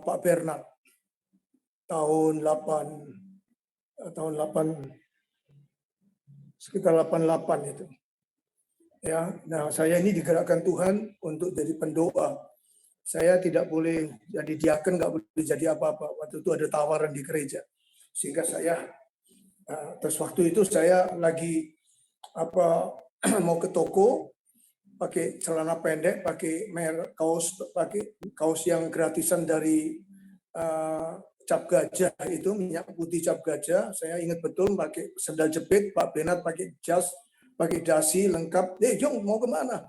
Pak Bernard tahun 8 sekitar 88 itu. Ya, nah saya ini digerakkan Tuhan untuk jadi pendoa. Saya tidak boleh jadi diaken, nggak boleh jadi apa-apa. Waktu itu ada tawaran di gereja, sehingga saya terus waktu itu saya lagi mau ke toko, pakai celana pendek, pakai kaos yang gratisan dari Cap Gajah itu, minyak putih Cap Gajah. Saya ingat betul, pakai sandal jepit. Pak Benat pakai jas, pakai dasi lengkap. Jong, mau kemana?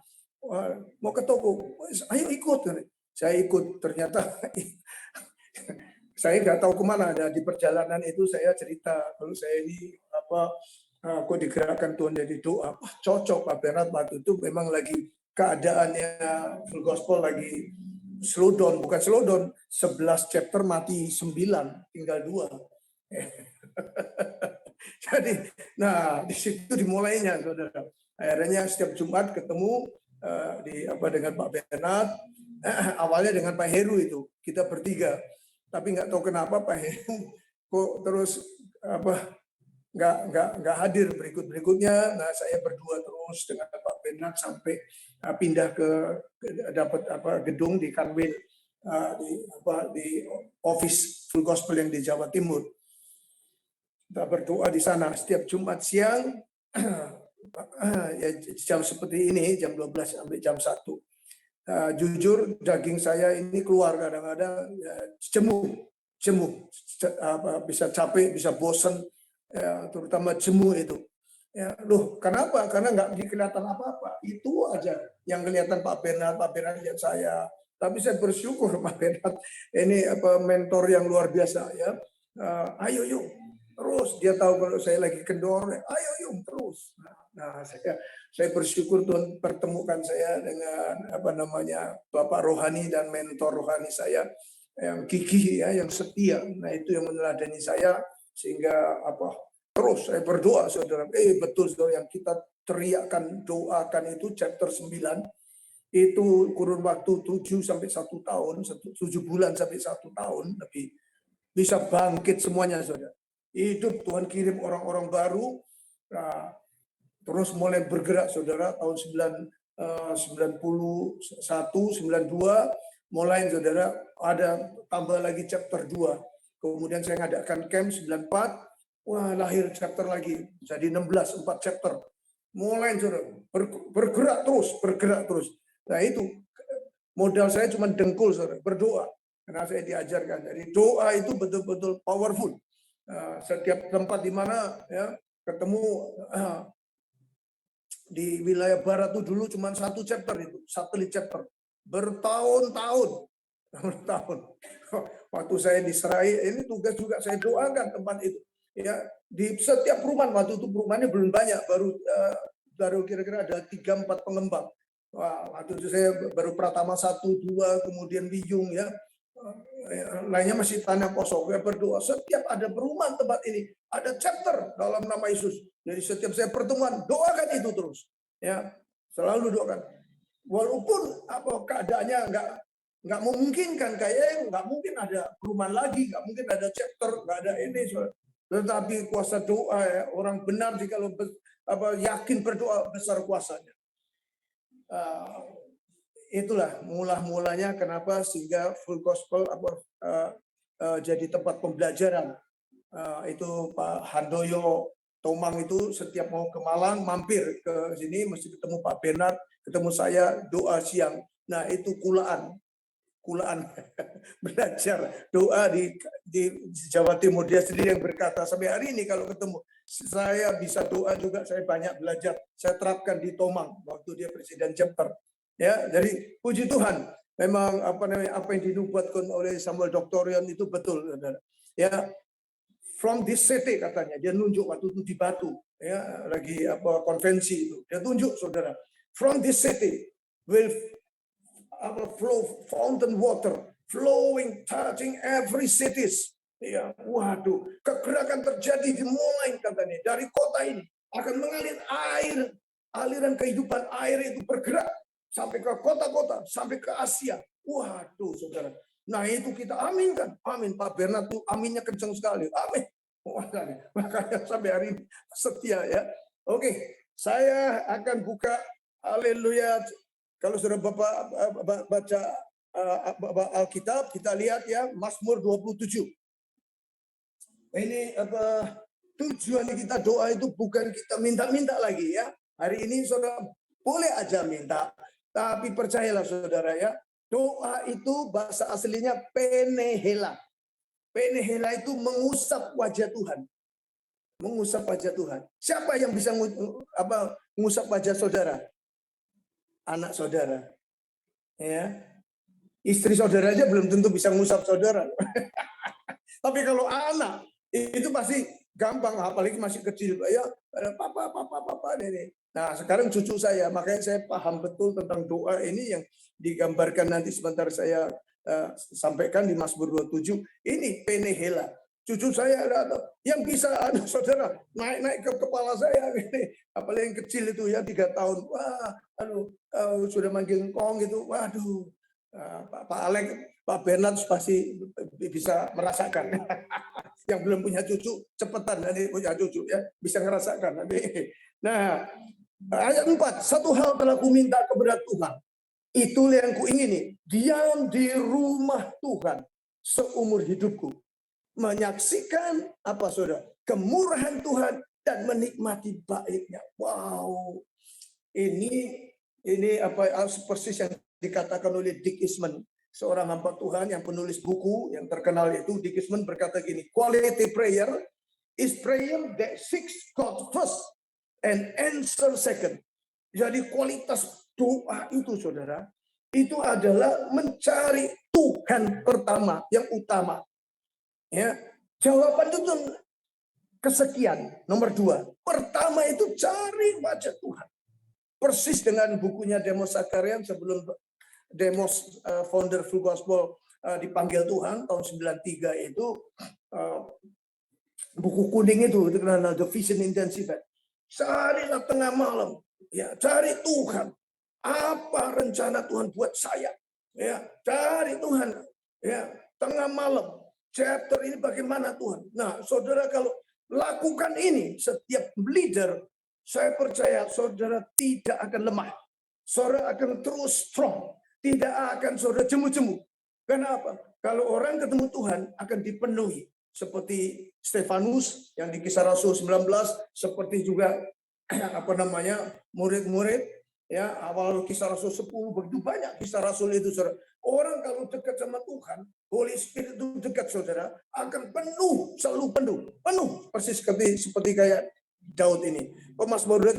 Mau ke toko. Ayo ikut. Saya ikut. Ternyata saya nggak tahu kemana. Ada di perjalanan itu saya cerita kalau saya ini kok digerakkan Tuhan dari doa. Cocok Pak Bernard waktu itu memang lagi keadaannya full gospel lagi slow down, bukan slow down, 11 chapter mati 9, tinggal 2. Jadi, nah di situ dimulainya, saudara. Akhirnya setiap Jumat ketemu dengan Pak Bernard, awalnya dengan Pak Heru itu, kita bertiga. Tapi nggak tahu kenapa Pak Heru kok terus nggak hadir berikutnya. Nah saya berdua terus dengan Pak Bernard sampai pindah ke dapat gedung di Kanwil, di office full gospel yang di Jawa Timur. Kita berdoa di sana setiap Jumat siang, ya jam seperti ini, jam 12 sampai jam 1. Jujur daging saya ini keluar kadang-kadang, ya, jemu, bisa capek, bisa bosan, ya, terutama jemu itu. Ya, loh, kenapa? Karena nggak kelihatan apa-apa. Itu aja yang kelihatan Pak Bernard lihat saya. Tapi saya bersyukur Pak Bernard ini mentor yang luar biasa ya. Ayo yuk terus, dia tahu kalau saya lagi kendor, ayo yuk terus. Nah saya bersyukur Tuhan pertemukan saya dengan Bapak rohani dan mentor rohani saya yang gigih ya, yang setia. Nah itu yang meneladani saya sehingga terus saya berdoa, saudara. Betul saudara, yang kita teriakkan, doakan itu chapter 9 itu kurun waktu 7 sampai 1 tahun, 7 bulan sampai 1 tahun lebih, bisa bangkit semuanya, saudara. Hidup, Tuhan kirim orang-orang baru. Nah, terus mulai bergerak, saudara, tahun 91, 92, mulai, saudara, ada tambah lagi chapter 2. Kemudian saya ngadakan camp 94, wah lahir chapter lagi, jadi 16, 4 chapter. Mulai, saudara, bergerak terus. Nah itu, modal saya cuma dengkul, saudara, berdoa. Karena saya diajarkan, jadi doa itu betul-betul powerful. Setiap tempat di mana ya ketemu, di wilayah barat itu dulu cuma 1 chapter itu, satelit chapter, bertahun-tahun. Waktu saya di Serai, ini tugas juga saya doakan tempat itu. Ya, di setiap perumahan, waktu itu perumahannya belum banyak, baru kira-kira ada 3-4 pengembang. Wah, waktu itu saya baru Pratama 1, 2, kemudian Wiyung ya. Lainnya masih tanah kosong. Saya berdoa setiap ada perumahan tempat ini ada chapter dalam nama Yesus. Jadi setiap saya pertemuan doakan itu terus, ya selalu doakan. Walaupun keadaannya nggak memungkinkan, kayak nggak mungkin ada perumahan lagi, nggak mungkin ada chapter, nggak ada ini. Tetapi kuasa doa, ya, orang benar jika yakin berdoa besar kuasanya. Itulah mulanya kenapa sehingga full gospel jadi tempat pembelajaran. Itu Pak Handoyo Tomang itu setiap mau ke Malang mampir ke sini mesti ketemu Pak Bernard, ketemu saya, doa siang. Nah itu kulaan belajar doa di Jawa Timur. Dia sendiri yang berkata sampai hari ini kalau ketemu saya bisa doa juga, saya banyak belajar, saya terapkan di Tomang waktu dia presiden chapter. Ya, jadi puji Tuhan, memang apa yang dinubuatkan oleh Samuel Doktorion itu betul, saudara. Ya, from this city katanya, dia nunjuk waktu itu di Batu, ya lagi konvensi itu, dia tunjuk, saudara, from this city will flow fountain water, flowing, touching every cities. Ya, waduh, kegerakan terjadi dimulai katanya dari kota ini akan mengalir air, aliran kehidupan air itu bergerak sampai ke kota-kota, sampai ke Asia. Waduh, saudara. Nah itu kita aminkan. Amin. Pak Bernard tuh aminnya kencang sekali. Amin. Makanya sampai hari ini setia ya. Oke, saya akan buka haleluya. Kalau sudah Bapak baca Alkitab, kita lihat ya Mazmur 27. Ini apa tujuan kita doa itu bukan kita minta-minta lagi ya. Hari ini saudara boleh aja minta, tapi percayalah saudara ya, doa itu bahasa aslinya penehela. Penehela itu mengusap wajah Tuhan. Mengusap wajah Tuhan. Siapa yang bisa mengusap wajah saudara? Anak saudara. Ya. Istri saudara aja belum tentu bisa mengusap saudara. Tapi kalau anak itu pasti gampang, apalagi masih kecil. Ya, papa ini. Nah, sekarang cucu saya, makanya saya paham betul tentang doa ini yang digambarkan nanti sebentar saya sampaikan di Mazmur 27. Ini penehela. Cucu saya ada yang bisa saudara naik ke kepala saya ini, apalagi yang kecil itu ya 3 tahun. Wah, sudah manggil engkong gitu. Waduh. Pak Alex, Pak Bernard pasti bisa merasakan. Yang belum punya cucu cepetan nanti punya cucu ya, bisa ngerasakan nanti. Nah, ayat 4, satu hal telah kuminta kepada Tuhan, itulah yang kuingini, diam di rumah Tuhan seumur hidupku, menyaksikan apa saudara, kemurahan Tuhan dan menikmati baiknya. Wow, ini apa persis yang dikatakan oleh Dick Eastman, seorang hamba Tuhan yang penulis buku yang terkenal itu. Dick Eastman berkata gini, quality prayer is prayer that seeks God first and answer second. Jadi kualitas doa itu saudara, itu adalah mencari Tuhan pertama, yang utama. Ya, jawaban itu kesekian. Nomor 2, pertama itu cari wajah Tuhan. Persis dengan bukunya Demos Zakarian sebelum Demos founder Full Gospel dipanggil Tuhan tahun 93 itu, buku kuning itu terkenal The Vision Intensive. Carilah tengah malam, ya cari Tuhan. Apa rencana Tuhan buat saya? Ya, cari Tuhan. Ya, tengah malam. Chapter ini bagaimana Tuhan? Nah, saudara kalau lakukan ini, setiap leader, saya percaya saudara tidak akan lemah. Saudara akan terus strong. Tidak akan saudara jemu-jemu. Kenapa? Kalau orang ketemu Tuhan akan dipenuhi. Seperti Stefanus yang di Kisah Rasul 19, seperti juga murid-murid ya, awal Kisah Rasul 10, begitu banyak Kisah Rasul itu saudara. Orang kalau dekat sama Tuhan, Holy Spirit itu dekat saudara, akan penuh, selalu penuh persis seperti kayak Daud ini. Mazmur dia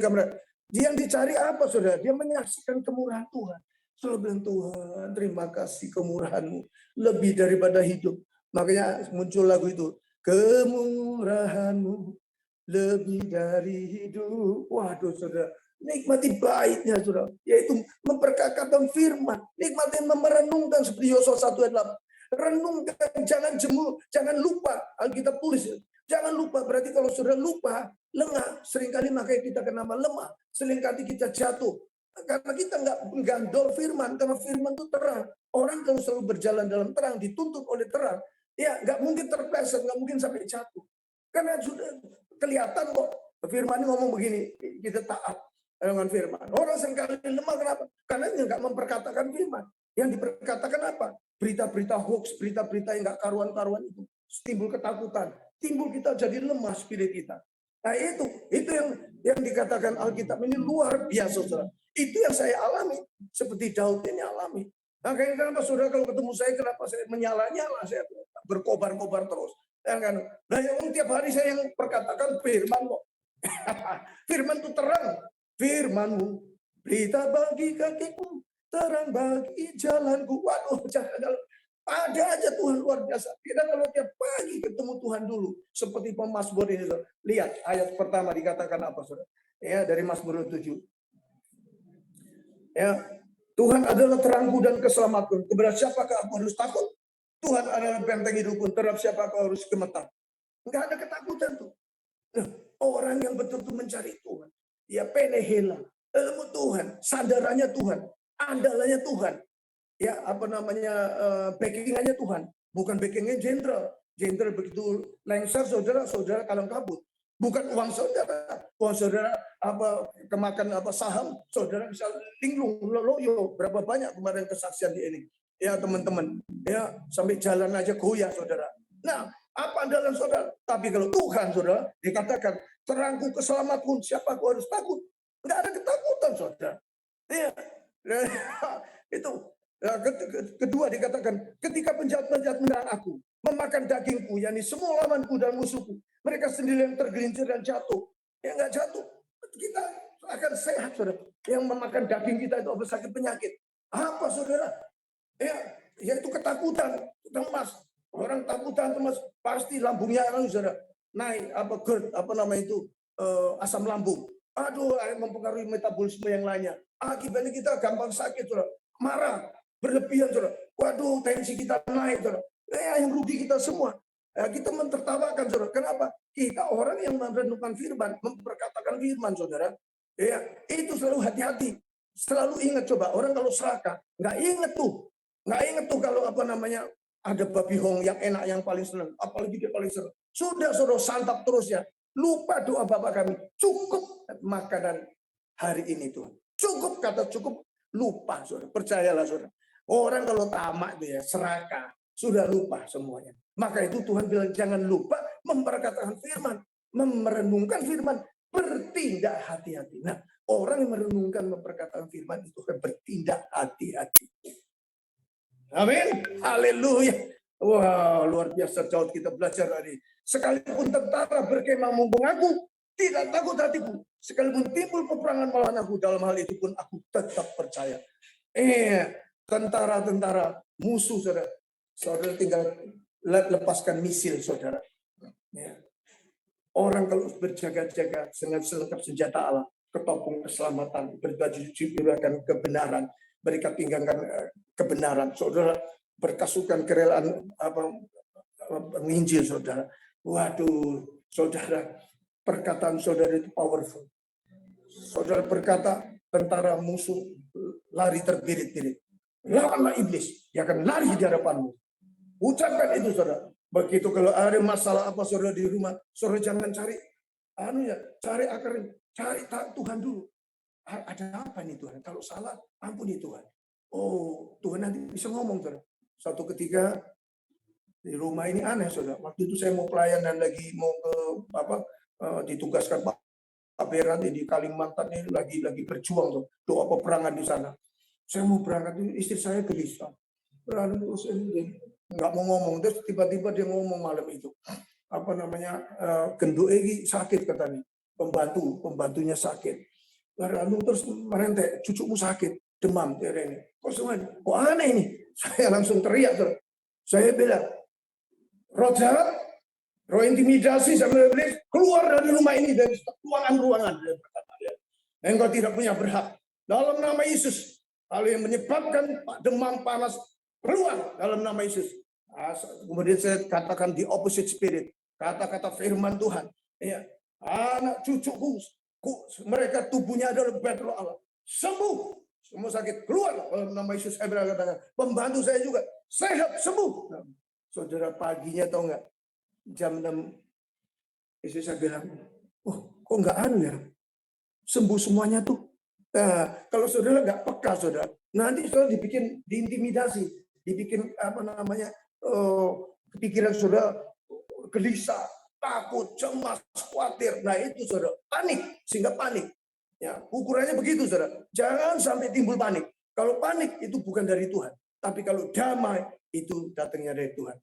yang dicari apa saudara? Dia menyaksikan kemurahan Tuhan. Selalu bilang, Tuhan terima kasih kemurahan-Mu lebih daripada hidup. Makanya muncul lagu itu, kemurahan-Mu lebih dari hidup. Waduh saudara, nikmati baiknya saudara, yaitu memperkatakan firman, nikmati merenungkan seperti Yosua 1 ayat 8. Renungkan, jangan jemu, jangan lupa. Alkitab tulis, jangan lupa. Berarti kalau saudara lupa, lengah, seringkali makanya kita kenapa lemah, seringkali kita jatuh. Karena kita nggak menggandol firman, karena firman itu terang. Orang kalau selalu berjalan dalam terang, dituntut oleh terang, ya nggak mungkin terpleset, nggak mungkin sampai jatuh. Karena sudah kelihatan kok firman ini ngomong begini, kita taat dengan firman. Orang seringkali lemah, kenapa? Karena dia nggak memperkatakan firman. Yang diperkatakan apa? Berita-berita hoax, berita-berita yang nggak karuan-karuan itu. Timbul ketakutan, timbul kita jadi lemah spirit kita. Nah itu yang dikatakan Alkitab ini luar biasa saudara. Itu yang saya alami, seperti Daud ini alami. Nah, kenapa saudara kalau ketemu saya, kenapa saya menyala-nyala, saya berkobar-kobar terus. Nah, yang tiap hari saya yang perkatakan firman kok. Firman itu terang. Firman-Mu, berita bagi kakiku, terang bagi jalanku. Waduh, jalan. Ada aja Tuhan luar biasa. Kita kalau tiap pagi ketemu Tuhan dulu. Seperti pemazmur ini. Saudara. Lihat ayat pertama dikatakan apa saudara? Ya, dari Mazmur 7. Ya, Tuhan adalah terangku dan keselamatan. Kepada siapakah aku harus takut? Tuhan adalah benteng hidupku. Terhadap siapa aku harus gemetar? Enggak ada ketakutan tuh. Nah, orang yang betul-betul mencari Tuhan. Ya penehela. Ilmu Tuhan. Sandarannya Tuhan. Andalannya Tuhan. ya apa namanya backingannya Tuhan, bukan backingnya jenderal. Jenderal begitu lengser saudara kalang kabut. Bukan uang saudara apa kemakan apa saham, saudara bisa linglung loyo berapa banyak kemarin kesaksian di ini. Ya teman-teman, ya sampai jalan aja goyah saudara. Nah, apa andalan saudara? Tapi kalau Tuhan saudara dikatakan terangku keselamatan, siapa aku harus takut? Enggak ada ketakutan saudara. Ya, itu. Kedua dikatakan ketika penjahat-penjahat menyerang aku, memakan dagingku, yakni semua lawanku dan musuhku, mereka sendiri yang tergelincir dan jatuh. Yang enggak jatuh, kita akan sehat, saudara. Yang memakan daging kita itu sakit penyakit. Apa saudara? Ya, yaitu ketakutan, cemas. Orang takutan, cemas, pasti lambungnya saudara naik, apa nama itu, asam lambung. Aduh, mempengaruhi metabolisme yang lainnya. Akibatnya kita gampang sakit, saudara. Marah, berlebihan, saudara. Waduh, tensi kita naik, saudara. Yang rugi kita semua. Kita mentertawakan, saudara. Kenapa? Kita orang yang merenungkan firman, memperkatakan firman, saudara. Ya, itu selalu hati-hati. Selalu ingat, coba. Orang kalau serakah, nggak ingat tuh kalau apa namanya, ada babi hong yang enak, yang paling senang. Apalagi dia paling senang. Sudah, saudara, santap terus ya. Lupa doa Bapak kami. Cukup makanan hari ini, Tuhan. Cukup, kata cukup. Lupa, saudara. Percayalah, saudara. Orang kalau tamak itu ya, serakah, sudah lupa semuanya. Maka itu Tuhan bilang jangan lupa memperkatakan firman, merenungkan firman, bertindak hati-hati. Nah, orang yang merenungkan memperkatakan firman itu akan bertindak hati-hati. Amin. Haleluya. Wah, luar biasa jauh kita belajar hari. Sekalipun tentara berkemah mumpung aku, tidak takut hatiku. Sekalipun timbul peperangan melawan aku, dalam hal itu pun aku tetap percaya. Tentara-tentara musuh, saudara. Saudara tinggal lepaskan misil, saudara. Ya. Orang kalau berjaga-jaga dengan selengkap senjata Allah, ketopong keselamatan, berbaju jubirkan kebenaran, berikat pinggangkan kebenaran, saudara, berkasukan kerelaan menginjil, saudara. Waduh, saudara, perkataan saudara itu powerful. Saudara berkata, tentara musuh lari terbirit-birit. Lawanlah iblis, dia akan lari di hadapanmu. Ucapkan itu, saudara. Begitu kalau ada masalah apa saudara di rumah, saudara jangan cari cari akarnya, cari Tuhan dulu. Ada apa nih Tuhan? Kalau salah, ampuni Tuhan. Oh, Tuhan nanti bisa ngomong, saudara. Suatu ketika di rumah ini aneh, saudara. Waktu itu saya mau pelayanan lagi, mau ke ditugaskan Pak Beran di Kalimantan ini lagi berjuang tuh, doa peperangan di sana. Saya mau berangkat, istri saya gelisah. Terus nggak mau ngomong, terus tiba-tiba dia ngomong malam itu. Apa namanya, genduk ini sakit katanya. Pembantunya sakit. Lalu terus merentek, cucumu sakit, demam. Kok aneh ini? Saya langsung teriak. Saya bilang, roh jahat, roh intimidasi sama iblis, keluar dari rumah ini, dari ruangan-ruangan. Engkau tidak punya berhak. Dalam nama Yesus, hal yang menyebabkan demam panas, keluar dalam nama Yesus. Kemudian saya katakan di opposite spirit, kata-kata firman Tuhan. Ya, anak cucuku, mereka tubuhnya adalah bait roh Allah. Sembuh, semua sakit keluar dalam nama Yesus. Saya berkata, pembantu saya juga sehat, sembuh. Saudara, paginya tahu nggak? Jam 6, istri saya bilang, kok nggak ya? Sembuh semuanya tuh. Nah, kalau saudara nggak peka, saudara, nanti saudara diintimidasi, dibikin apa namanya, pikiran saudara gelisah, takut, cemas, khawatir. Nah itu saudara, panik, sehingga panik. Ya, ukurannya begitu, saudara. Jangan sampai timbul panik. Kalau panik itu bukan dari Tuhan, tapi kalau damai itu datangnya dari Tuhan.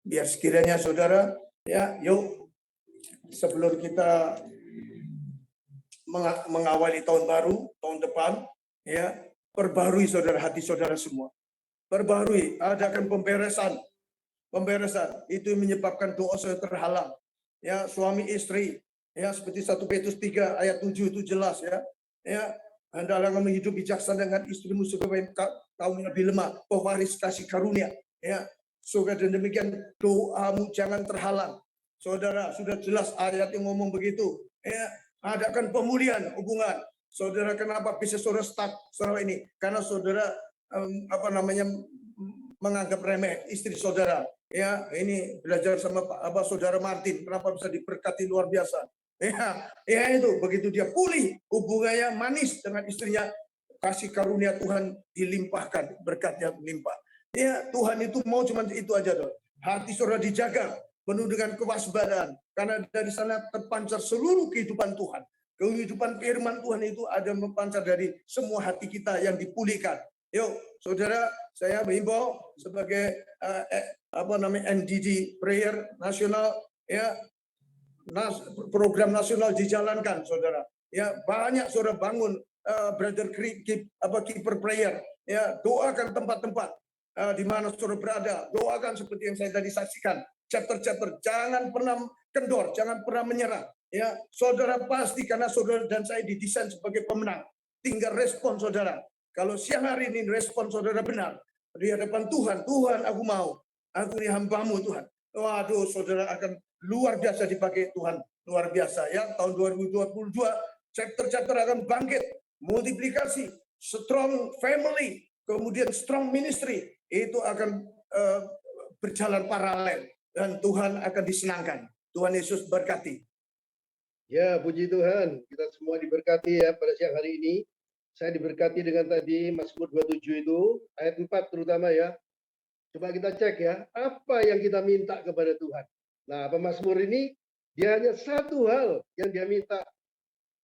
Biar sekiranya saudara, ya, yuk sebelum kita mengawali tahun baru, tahun depan, ya, perbarui saudara hati saudara semua. Perbarui, adakan pemberesan. Itu menyebabkan doa saudara terhalang. Ya, suami istri, ya, seperti 1 Petrus 3 ayat 7 itu jelas, ya. Ya, hendaklah kamu hidup bijaksana dengan istrimu supaya kamu lebih lemah, pewaris kasih karunia, ya. Supaya demikian doamu jangan terhalang. Saudara, sudah jelas ayat yang ngomong begitu. Ya, adakan pemulihan hubungan. Saudara, kenapa bisa saudara stuck saudara ini? Karena saudara apa namanya, menganggap remeh istri saudara. Ya, ini belajar sama saudara Martin, kenapa bisa diberkati luar biasa. Ya itu begitu dia pulih hubungannya manis dengan istrinya, kasih karunia Tuhan dilimpahkan, berkatnya melimpah. Ya, Tuhan itu mau cuma itu aja tuh. Hati saudara dijaga, penuh dengan kewaspadaan, karena dari sana terpancar seluruh kehidupan Tuhan. Kehidupan firman Tuhan itu ada memancar dari semua hati kita yang dipulihkan. Yuk, saudara, saya menghimbau sebagai NDD Prayer Nasional, ya, program nasional dijalankan, saudara. Ya, banyak saudara bangun brother keeper prayer. Ya, doakan tempat-tempat di mana saudara berada. Doakan seperti yang saya tadi saksikan. Chapter-chapter, jangan pernah kendor, jangan pernah menyerah. Ya, saudara pasti, karena saudara dan saya didesain sebagai pemenang. Tinggal respon saudara. Kalau siang hari ini respon saudara benar di hadapan Tuhan, Tuhan aku mau, aku ini hambamu Tuhan. Waduh, saudara akan luar biasa dipakai Tuhan, luar biasa ya. Tahun 2022 chapter-chapter akan bangkit, multiplikasi, strong family, kemudian strong ministry, itu akan berjalan paralel dan Tuhan akan disenangkan. Tuhan Yesus berkati. Ya, puji Tuhan, kita semua diberkati ya pada siang hari ini. Saya diberkati dengan tadi Mazmur 27 itu, ayat 4 terutama ya. Coba kita cek ya, apa yang kita minta kepada Tuhan. Nah, pemazmur ini, dia hanya satu hal yang dia minta.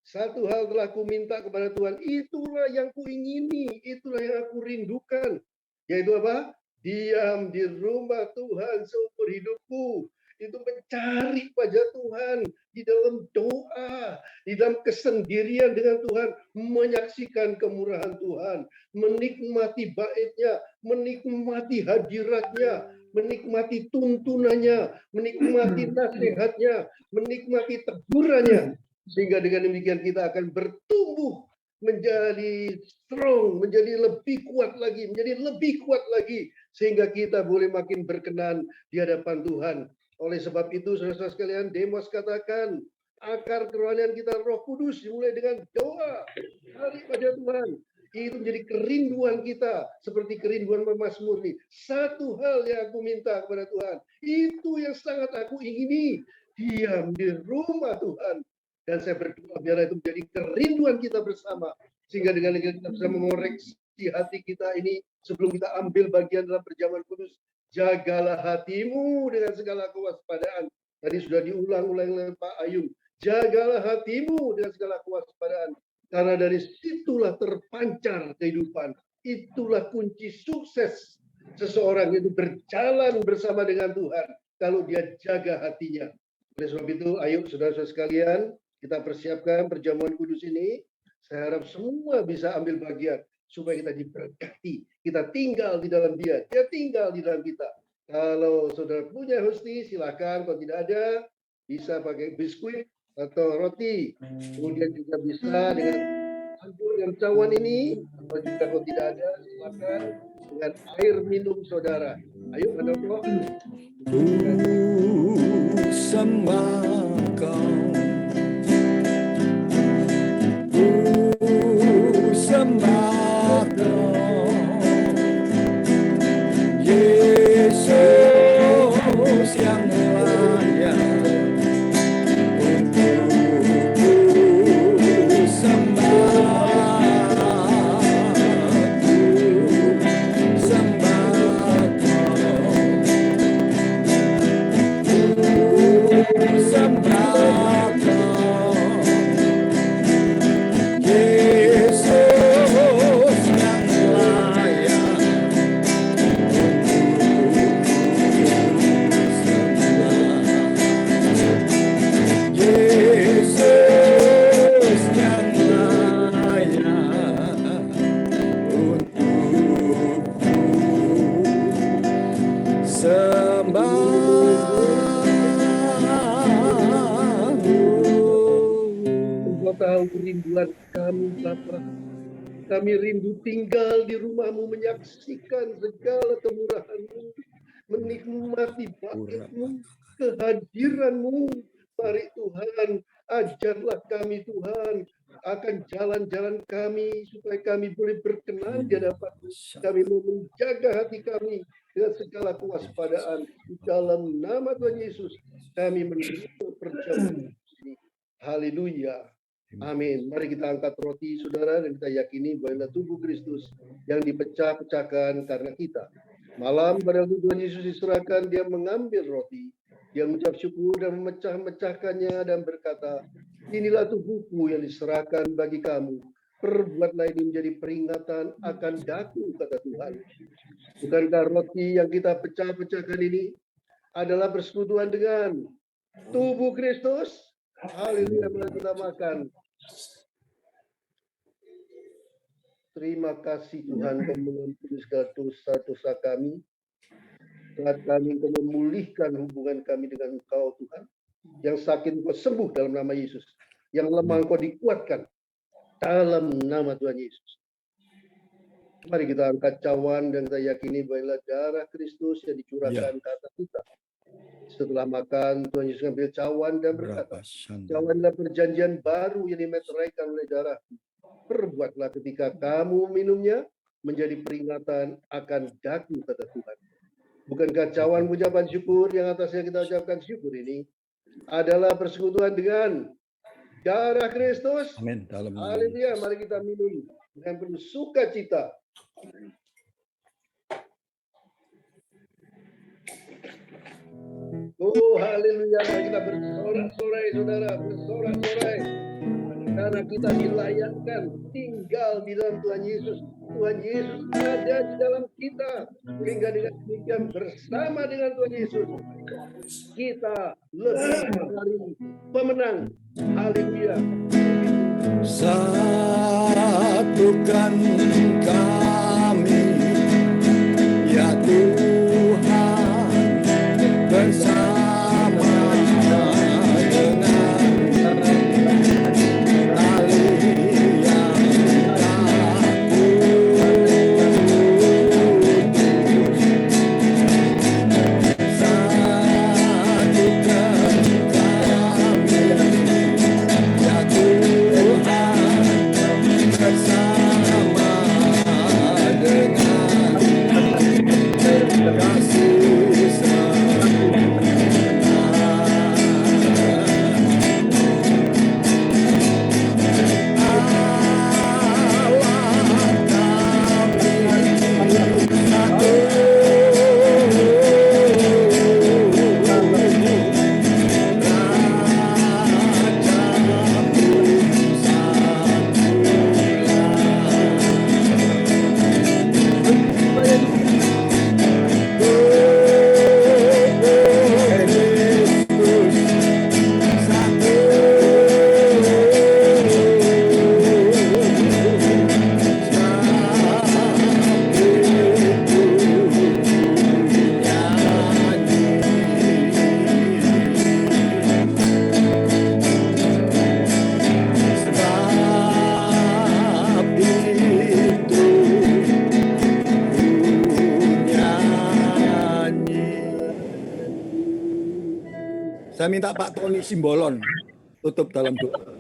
Satu hal telah ku minta kepada Tuhan, itulah yang kuingini, itulah yang aku rindukan. Yaitu apa? Diam di rumah Tuhan seumur hidupku. Itu mencari wajah Tuhan di dalam doa, di dalam kesendirian dengan Tuhan, menyaksikan kemurahan Tuhan, menikmati baitnya, menikmati hadiratnya, menikmati tuntunannya, menikmati nasihatnya, menikmati tegurannya. Sehingga dengan demikian kita akan bertumbuh menjadi strong, menjadi lebih kuat lagi, sehingga kita boleh makin berkenan di hadapan Tuhan. Oleh sebab itu, saudara-saudara sekalian, Demos katakan, akar kerohanian kita Roh Kudus dimulai dengan doa, cari wajah Tuhan. Itu menjadi kerinduan kita, seperti kerinduan pemazmur ini. Satu hal yang aku minta kepada Tuhan, itu yang sangat aku ingini, diam di rumah Tuhan. Dan saya berdoa biar itu menjadi kerinduan kita bersama, sehingga dengan kita bisa mengoreksi hati kita ini sebelum kita ambil bagian dalam perjamuan kudus. Jagalah hatimu dengan segala kewaspadaan. Tadi sudah diulang-ulang oleh Pak Ayung. Jagalah hatimu dengan segala kewaspadaan. Karena dari situlah terpancar kehidupan. Itulah kunci sukses seseorang itu berjalan bersama dengan Tuhan. Kalau dia jaga hatinya. Oleh sebab itu, ayo saudara-saudara sekalian, kita persiapkan perjamuan kudus ini. Saya harap semua bisa ambil bagian. Supaya kita diberkati, kita tinggal di dalam dia tinggal di dalam kita. Kalau saudara punya hosti, silakan. Kalau tidak ada, bisa pakai biskuit atau roti. Kemudian juga bisa dengan anggur yang cawan ini. Atau juga kalau tidak ada, silakan dengan air minum saudara. Ayo, Pak Doko. Sembah Kau, sembah Yesus yang layak untuk sembah, sembah Kau, sembah Kau, Yesus yang layak Yesus yang layak untuk sembah. Engkau tahu kerinduan kami, Bapa. Kami rindu tinggal di rumah-Mu, menyaksikan segala kemurahan-Mu, menikmati bait-Mu, kehadiran-Mu. Mari Tuhan, ajarlah kami Tuhan, akan jalan-jalan kami supaya kami boleh berkenan di hadapan kami, mau menjaga hati kami dengan segala kewaspadaan di dalam nama Tuhan Yesus. Kami menerima perjamuan ini. Haleluya. Amin. Mari kita angkat roti, saudara, dan kita yakini bahwa inilah tubuh Kristus yang dipecah-pecahkan karena kita. Malam pada waktu Tuhan Yesus diserahkan, dia mengambil roti, dia mengucap syukur dan memecah-mecahkannya dan berkata, inilah tubuhku yang diserahkan bagi kamu. Perbuatlah ini menjadi peringatan akan daku, kata Tuhan. Bukankah roti yang kita pecah-pecahkan ini adalah persekutuan dengan tubuh Kristus? Haleluya, mari kita makan. Terima kasih Tuhan, Kau mengampuni segala dosa-dosa kami. Saat kami Engkau memulihkan hubungan kami dengan Engkau Tuhan. Yang sakit Engkau sembuh dalam nama Yesus. Yang lemah Engkau dikuatkan dalam nama Tuhan Yesus. Mari kita angkat cawan dan kita yakini bahwa darah Kristus yang dicurahkan ke atas kita. Setelah makan, Tuhan Yesus ambil cawan dan berkata, cawanlah perjanjian baru yang dimeteraikan oleh darah. Perbuatlah ketika kamu minumnya menjadi peringatan akan daku, kata Tuhan. Bukankah cawan ucapan syukur yang atasnya kita ucapkan syukur ini adalah persekutuan dengan darah Kristus? Amin. Dalam nama Haleluya, mari kita minum dengan penuh sukacita. Oh, haleluya, mari kita bersorak-sorai, saudara, bersorak-sorai. Karena kita dilayakkan tinggal di dalam Tuhan Yesus. Tuhan Yesus ada di dalam kita. Sehingga dengan demikian bersama dengan Tuhan Yesus, kita lebih dari pemenang. Haleluya. Satukan kami, ya Tuhan, bersama dengan tali yang Saya minta Pak Tony Simbolon tutup dalam doa.